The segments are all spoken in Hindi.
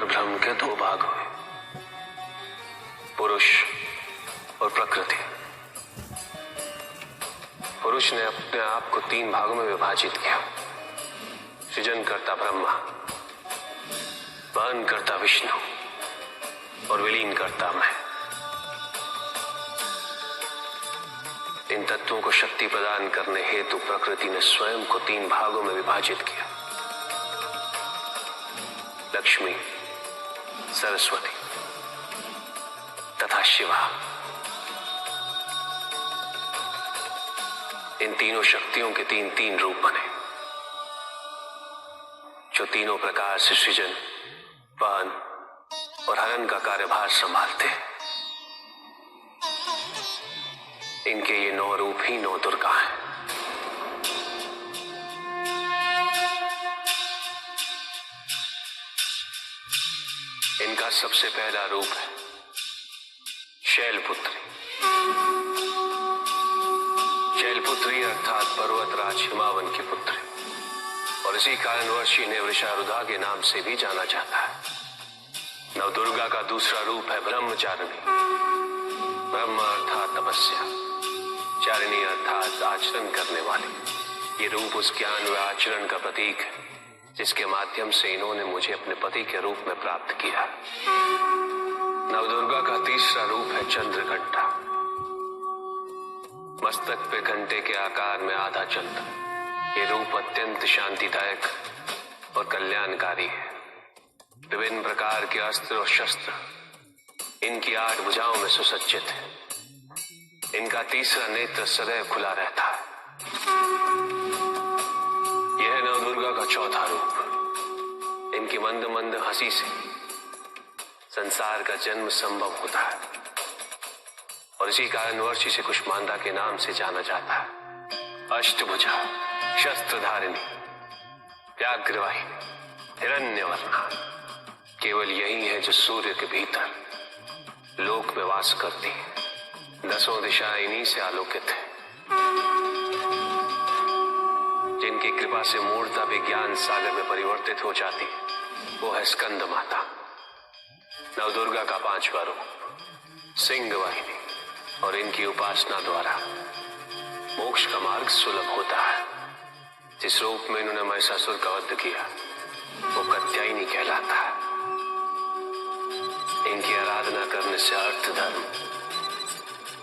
पर ब्रह्म के दो भाग हुए, पुरुष और प्रकृति। पुरुष ने अपने आप को तीन भागों में विभाजित किया, सृजन करता ब्रह्मा, वहन करता विष्णु और विलीन करता मैं। इन तत्वों को शक्ति प्रदान करने हेतु प्रकृति ने स्वयं को तीन भागों में विभाजित किया, लक्ष्मी, सरस्वती तथा शिवा। इन तीनों शक्तियों के तीन तीन रूप बने, जो तीनों प्रकार से सृजन, वहन और हरण का कार्यभार संभालते हैं। इनके ये 9 रूप ही 9 दुर्गा हैं। इनका सबसे पहला रूप है शैलपुत्री। शैलपुत्री अर्थात पर्वतराज हिमावन की पुत्री, और इसी कारणवश इन्हें वृषारुधा के नाम से भी जाना जाता है। नवदुर्गा का दूसरा रूप है ब्रह्मचारिणी। ब्रह्म अर्थात तपस्या, चारिणी अर्थात आचरण करने वाली। ये रूप उस ज्ञान व आचरण का प्रतीक है जिसके माध्यम से इन्होंने मुझे अपने पति के रूप में प्राप्त किया। नवदुर्गा का तीसरा रूप है चंद्रघंटा। मस्तक पे घंटे के आकार में आधा चंद्र। ये रूप अत्यंत शांतिदायक और कल्याणकारी है। विभिन्न प्रकार के अस्त्र और शस्त्र इनकी 8 भुजाओं में सुसज्जित है। इनका तीसरा नेत्र सदैव खुला रहता है। यह नवदुर्गा का चौथा रूप। इनकी मंद मंद हंसी से संसार का जन्म संभव होता है, और इसी कारणवश इसे कुष्मांडा के नाम से जाना जाता है। अष्टभुजा, शस्त्रधारिणी, व्याघ्रवाहिनी, हिरण्यवर्णा, केवल यही है जो सूर्य के भीतर लोक में वास करती है। 10 दिशाएं इन्हीं से आलोकित है। जिनकी कृपा से मूर्ता विज्ञान सागर में परिवर्तित हो जाती है, वो है स्कंद माता। नवदुर्गा का 5वां रूप सिंह वाहिनी, और इनकी उपासना द्वारा मोक्ष का मार्ग सुलभ होता है। जिस रूप में इन्होंने महिषासुर का वध किया वो कात्यायनी कहलाता है। इनकी आराधना करने से अर्थ, धर्म,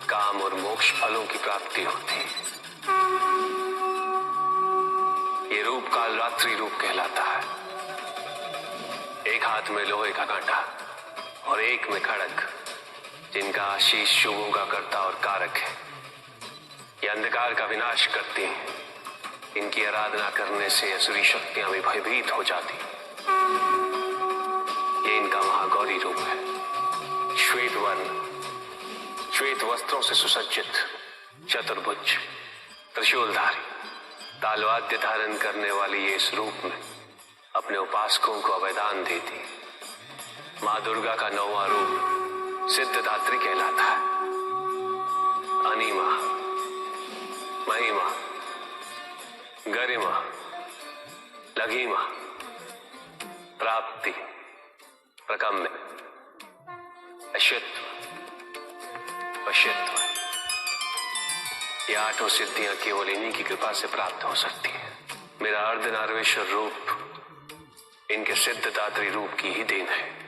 काम और मोक्ष फलों की प्राप्ति होती है। ये रूप कालरात्रि रूप कहलाता है। एक हाथ में लोहे का कांटा और एक में खड़ग, जिनका आशीष शुभों का कर्ता और कारक है। ये अंधकार का विनाश करती हैं। इनकी आराधना करने से असुरी शक्तियां भी भयभीत हो जाती। ये इनका महागौरी रूप है। श्वेत वर्ण, श्वेत वस्त्रों से सुसज्जित, चतुर्भुज, त्रिशूलधारी, तालवाद्य धारण करने वाली ये इस रूप में अपने उपासकों को अभयदान देती। मां दुर्गा का 9वां रूप सिद्धदात्री कहलाता है। अनिमा, महिमा, गरिमा, लघिमा, प्राप्ति, प्रकम्य, अश्वत्व, वश्यत्व। ये 8 सिद्धियां केवल इन्हीं की कृपा से प्राप्त हो सकती है। मेरा अर्धनारीश्वर रूप इनके सिद्धदात्री रूप की ही देन है।